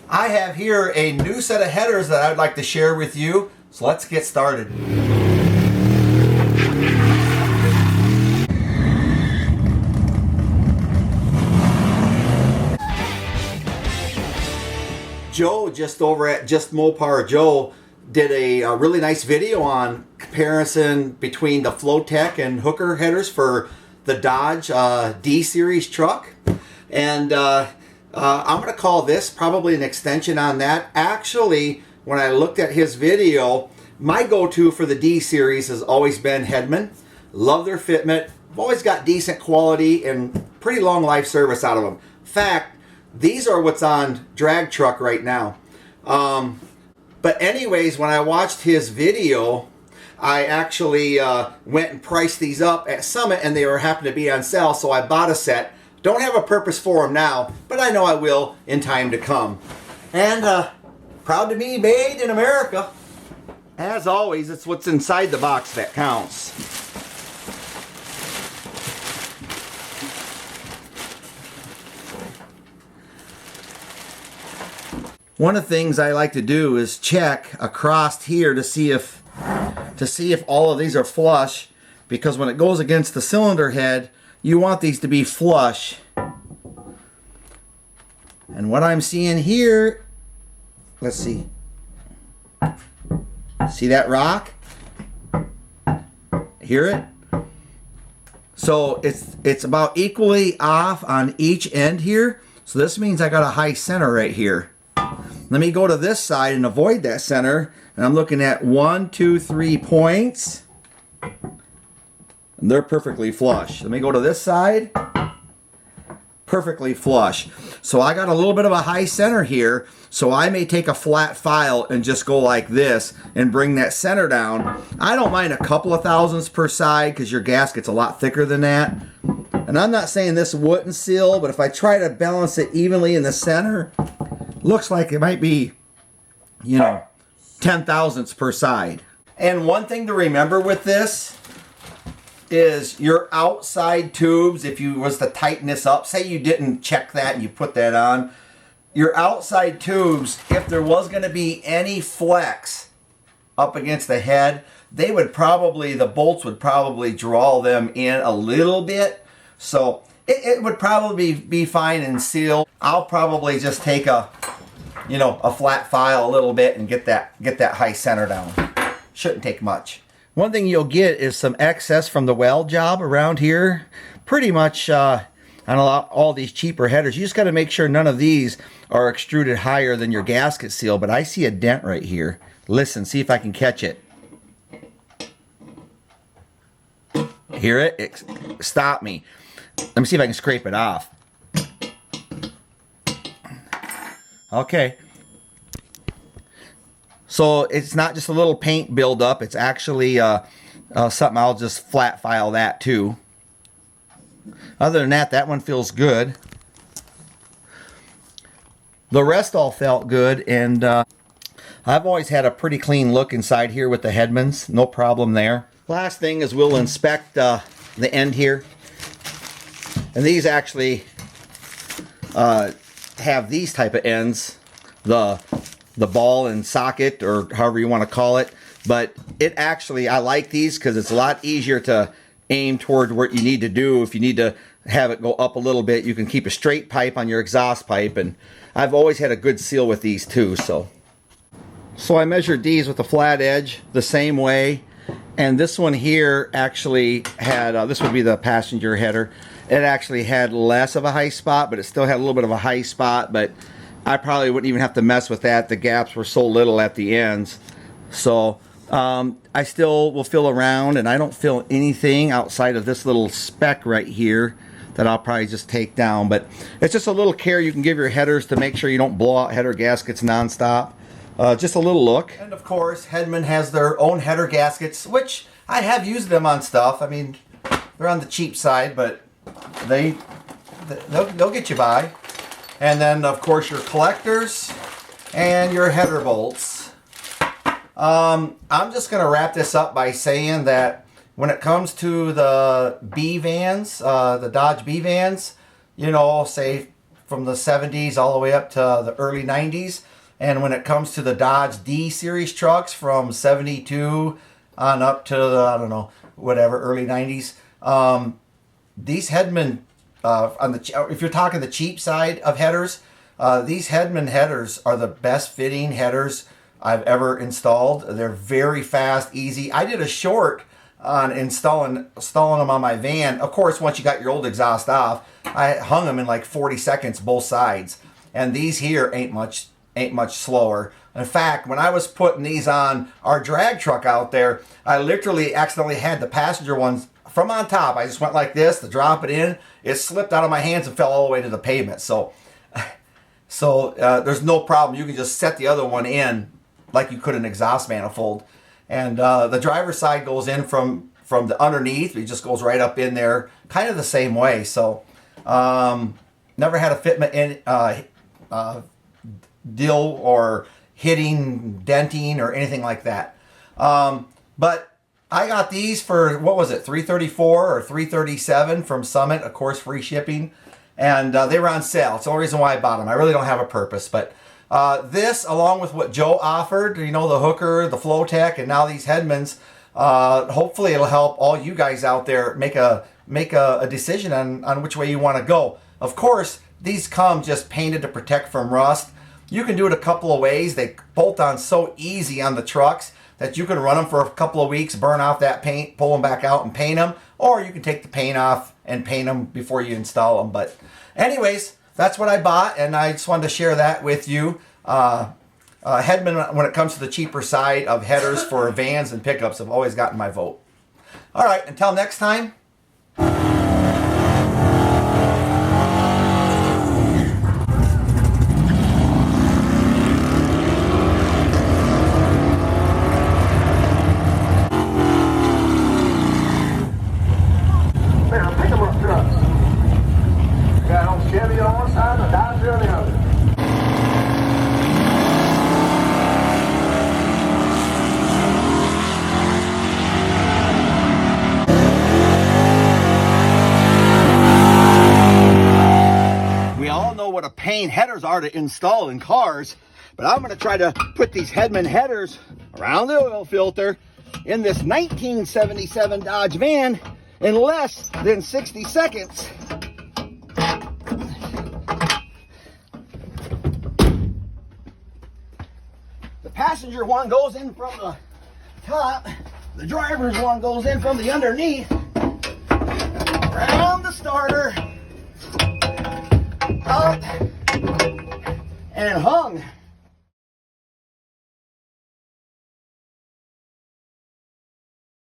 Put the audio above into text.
I have here a new set of headers that I'd like to share with you, so let's get started. Joe, just over at Just Mopar Joe, did a really nice video on comparison between the Flowtech and hooker headers for the Dodge D series truck. And I'm going to call this probably an extension on that. Actually, when I looked at his video, my go-to for the D series has always been Hedman. Love their fitment. I've always got decent quality and pretty long life service out of them. In fact, these are what's on drag truck right now. But anyways, when I watched his video, I actually went and priced these up at Summit, and they were happened to be on sale, so I bought a set. Don't have a purpose for them now, but I know I will in time to come. And proud to be made in America. As always, it's what's inside the box that counts. One of the things I like to do is check across here to see if all of these are flush, because when it goes against the cylinder head, you want these to be flush. And what I'm seeing here, let's see. See that rock? Hear it? So it's about equally off on each end here. So this means I got a high center right here. Let me go to this side and avoid that center. And I'm looking at 1, 2, 3 points. And they're perfectly flush. Let me go to this side. Perfectly flush. So I got a little bit of a high center here. So I may take a flat file and just go like this and bring that center down. I don't mind a couple of thousandths per side because your gasket's a lot thicker than that. And I'm not saying this wouldn't seal, but if I try to balance it evenly in the center, looks like it might be, 10 thousandths per side. And one thing to remember with this is your outside tubes, if you was to tighten this up, say you didn't check that and you put that on, your outside tubes, if there was going to be any flex up against the head, the bolts would probably draw them in a little bit. So it would probably be fine and seal. I'll probably just take a flat file a little bit and get that high center down. Shouldn't take much. One thing you'll get is some excess from the weld job around here. Pretty much on all these cheaper headers. You just got to make sure none of these are extruded higher than your gasket seal. But I see a dent right here. Listen, see if I can catch it. Hear it? It stopped me. Let me see if I can scrape it off. Okay. So it's not just a little paint buildup. It's actually something. I'll just flat file that too. Other than that, that one feels good. The rest all felt good, and I've always had a pretty clean look inside here with the Hedmans. No problem there. Last thing is we'll inspect the end here. And these actually have these type of ends, the ball and socket, or however you want to call it. But it actually, I like these because it's a lot easier to aim toward what you need to do. If you need to have it go up a little bit, you can keep a straight pipe on your exhaust pipe. And I've always had a good seal with these too. So I measured these with a flat edge the same way. And this one here actually had, this would be the passenger header. It actually had less of a high spot, but it still had a little bit of a high spot. But I probably wouldn't even have to mess with that. The gaps were so little at the ends. So I still will feel around, and I don't feel anything outside of this little speck right here that I'll probably just take down. But it's just a little care you can give your headers to make sure you don't blow out header gaskets nonstop. Just a little look. And of course, Hedman has their own header gaskets, which I have used them on stuff. I mean, they're on the cheap side, but they'll get you by. And then, of course, your collectors and your header bolts. I'm just going to wrap this up by saying that when it comes to the B vans, the Dodge B vans, say from the 70s all the way up to the early 90s. And when it comes to the Dodge D series trucks from 72 on up to the, I don't know, whatever, early 90s, these Hedman, if you're talking the cheap side of headers, these Hedman headers are the best fitting headers I've ever installed. They're very fast, easy. I did a short on installing them on my van. Of course, once you got your old exhaust off, I hung them in like 40 seconds both sides. And these here ain't much slower. In fact, when I was putting these on our drag truck out there, I literally accidentally had the passenger ones from on top. I just went like this to drop it in. It slipped out of my hands and fell all the way to the pavement. So there's no problem. You can just set the other one in like you could an exhaust manifold. And the driver's side goes in from the underneath. It just goes right up in there, kind of the same way. So never had a fitment deal or hitting, denting, or anything like that. But I got these for, what was it, $334 or $337 from Summit, of course, free shipping. And they were on sale. It's the only reason why I bought them. I really don't have a purpose. But this, along with what Joe offered, you know, the hooker, the Flowtech, and now these Hedmans, hopefully it'll help all you guys out there make a decision on which way you want to go. Of course, these come just painted to protect from rust. You can do it a couple of ways. They bolt on so easy on the trucks that you can run them for a couple of weeks, burn off that paint, pull them back out and paint them, or you can take the paint off and paint them before you install them. But anyways, that's what I bought, and I just wanted to share that with you. Hedman, when it comes to the cheaper side of headers for vans and pickups, have always gotten my vote. All right, until next time. Chevy on one side and a Dodge on the other. We all know what a pain headers are to install in cars, but I'm going to try to put these Hedman headers around the oil filter in this 1977 Dodge van in less than 60 seconds. Passenger one goes in from the top, the driver's one goes in from the underneath, around the starter, up, and hung.